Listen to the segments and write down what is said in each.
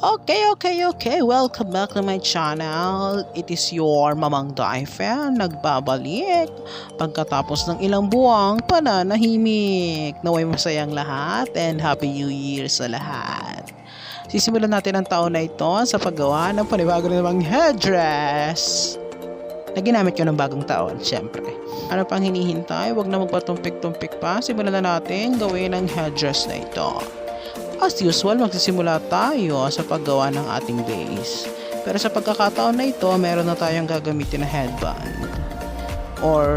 Okay. Welcome back to my channel. It is your Mamang Fan nagbabalik pagkatapos ng ilang buwang pananahimik. Naway masayang lahat and Happy New Year sa lahat. Sisimulan natin ang taon na ito sa paggawa ng panibago na namang headdress na ginamit ko ng bagong taon, syempre. Ano pang hinihintay? Huwag na magpatumpik-tumpik pa. Simulan na natin gawin ang headdress na ito. As usual, magsisimula tayo sa paggawa ng ating base. Pero sa pagkakataon na ito, meron na tayong gagamitin na headband or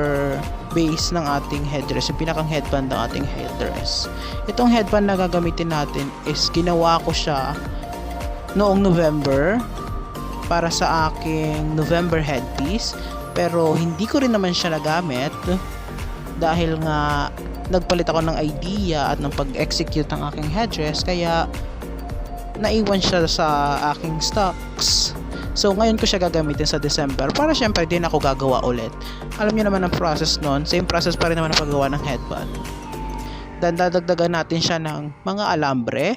base ng ating headdress, yung pinakang headband ng ating headdress. Itong headband na gagamitin natin is ginawa ko siya noong November para sa aking November headpiece, pero hindi ko rin naman siya nagamit dahil nga nagpalit ako ng idea at ng pag-execute ng aking headdress, kaya naiwan siya sa aking stocks. So ngayon ko siya gagamitin sa December para syempre din ako gagawa ulit. Alam niyo naman ang process nun, same process pa rin naman ang paggawa ng headband. Dan dadagdagan natin siya ng mga alambre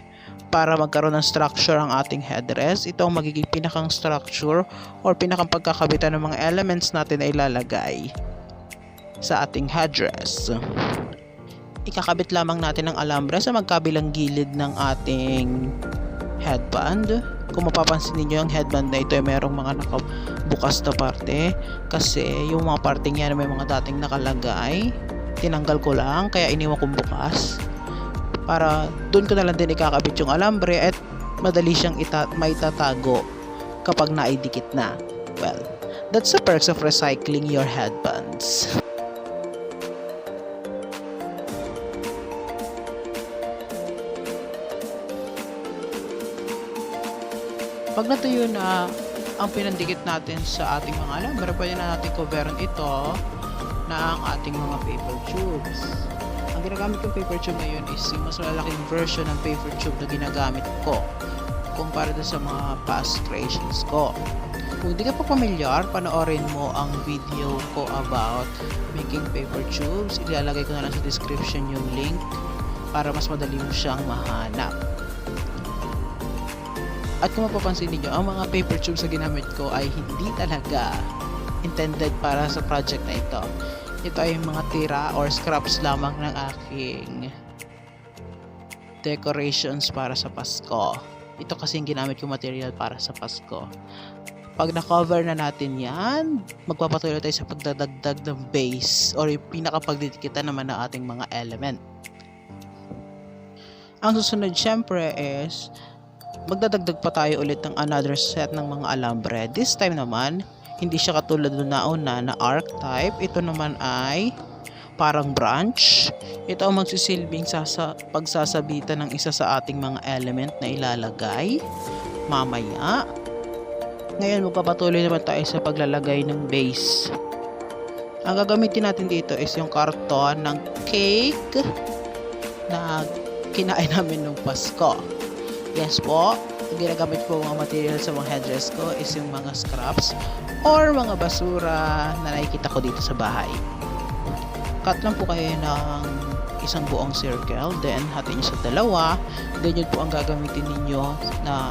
para magkaroon ng structure ang ating headdress. Ito ang magiging pinakang structure or pinakang pagkakabitan ng mga elements natin na ilalagay sa ating headdress. Ikakabit lamang natin ng alambre sa magkabilang gilid ng ating headband. Kung mapapansin niyo, ang headband na ito ay merong mga nakabukas na parte kasi yung mga parteng yan may mga dating nakalagay. Tinanggal ko lang kaya iniwan kong bukas para doon ko na lang din ikakabit yung alambre at madali siyang maitatago kapag naidikit na. Well, that's the perks of recycling your headbands. Pag natuyo na ang pinandikit natin sa ating mga alambre, pwede na natin coveran ito na ang ating mga paper tubes. Ang ginagamit kong paper tube ngayon is yung mas malalaking version ng paper tube na ginagamit ko kumpara sa mga past creations ko. Kung hindi ka pa pamilyar, panoorin mo ang video ko about making paper tubes. Ilalagay ko na lang sa description yung link para mas madali mo siyang mahanap. At kung mapapansin niyo, ang mga paper tubes na ginamit ko ay hindi talaga intended para sa project na ito. Ito ay mga tira or scraps lamang ng aking decorations para sa Pasko. Ito kasi yung ginamit kong material para sa Pasko. Pag na-cover na natin yan, magpapatuloy tayo sa pagdadagdag ng base or yung pinakapagdidikitan naman ng ating mga element. Ang susunod syempre is magdadagdag pa tayo ulit ng another set ng mga alambre. This time naman, hindi siya katulad ng nauna na arc type. Ito naman ay parang branch. Ito ang magsisilbing pagsasabitan ng isa sa ating mga element na ilalagay mamaya. Ngayon, magpapatuloy naman tayo sa paglalagay ng base. Ang gagamitin natin dito is yung karton ng cake na kinain namin nung Pasko. Yes po, ang ginagamit ko mga material sa mga headdress ko is yung mga scraps or mga basura na nakikita ko dito sa bahay. Cut lang po kayo ng isang buong circle, then hatiin nyo sa dalawa, then yun po ang gagamitin ninyo na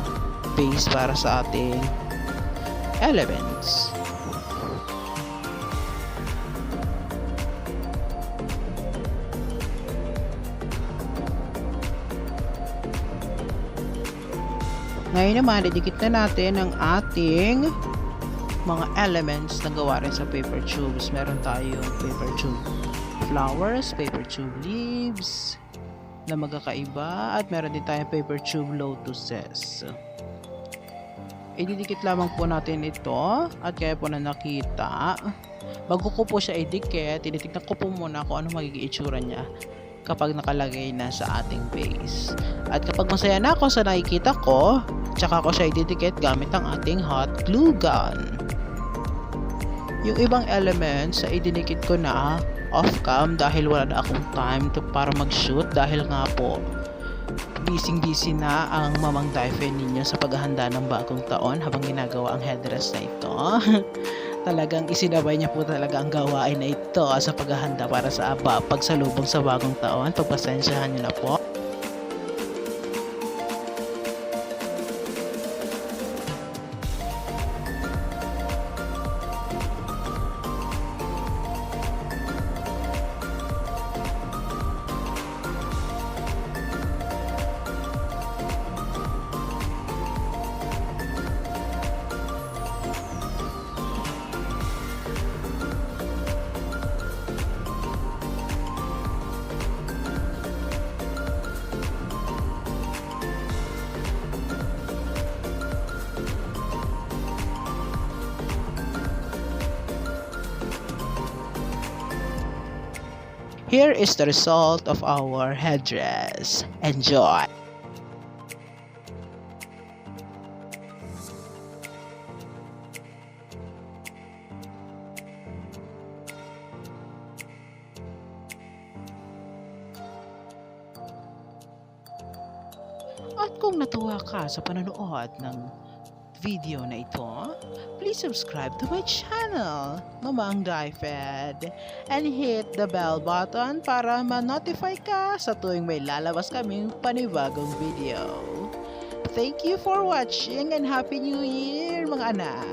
base para sa ating elements. Ngayon naman, didikit na natin ang ating mga elements na gawa rin sa paper tubes. Meron tayong paper tube flowers, paper tube leaves na magkakaiba, at meron din tayong paper tube lotuses. Ididikit lamang po natin ito at kaya po na nakita. Bago ko po siya idikit, tinitignan ko po muna kung ano magiging itsura niya kapag nakalagay na sa ating base. At kapag masaya na ako sa nakikita ko, tsaka ko siya ididikit gamit ang ating hot glue gun. Yung ibang elements sa idinikit ko na off-cam dahil wala na akong time para mag-shoot dahil nga po busy na ang Mamang Fan ninyo sa paghahanda ng bagong taon habang ginagawa ang headdress na ito. Talagang isinabay niya po talaga ang gawain na ito sa paghahanda para sa pagsalubong sa bagong taon. Pagpasensyahan niyo na po. Here is the result of our headdress. Enjoy! At kung natuwa ka sa panonood ng video na ito, please subscribe to my channel, Mamang Daifed, and hit the bell button para ma-notify ka sa tuwing may lalabas kaming panibagong video. Thank you for watching and Happy New Year, mga anak!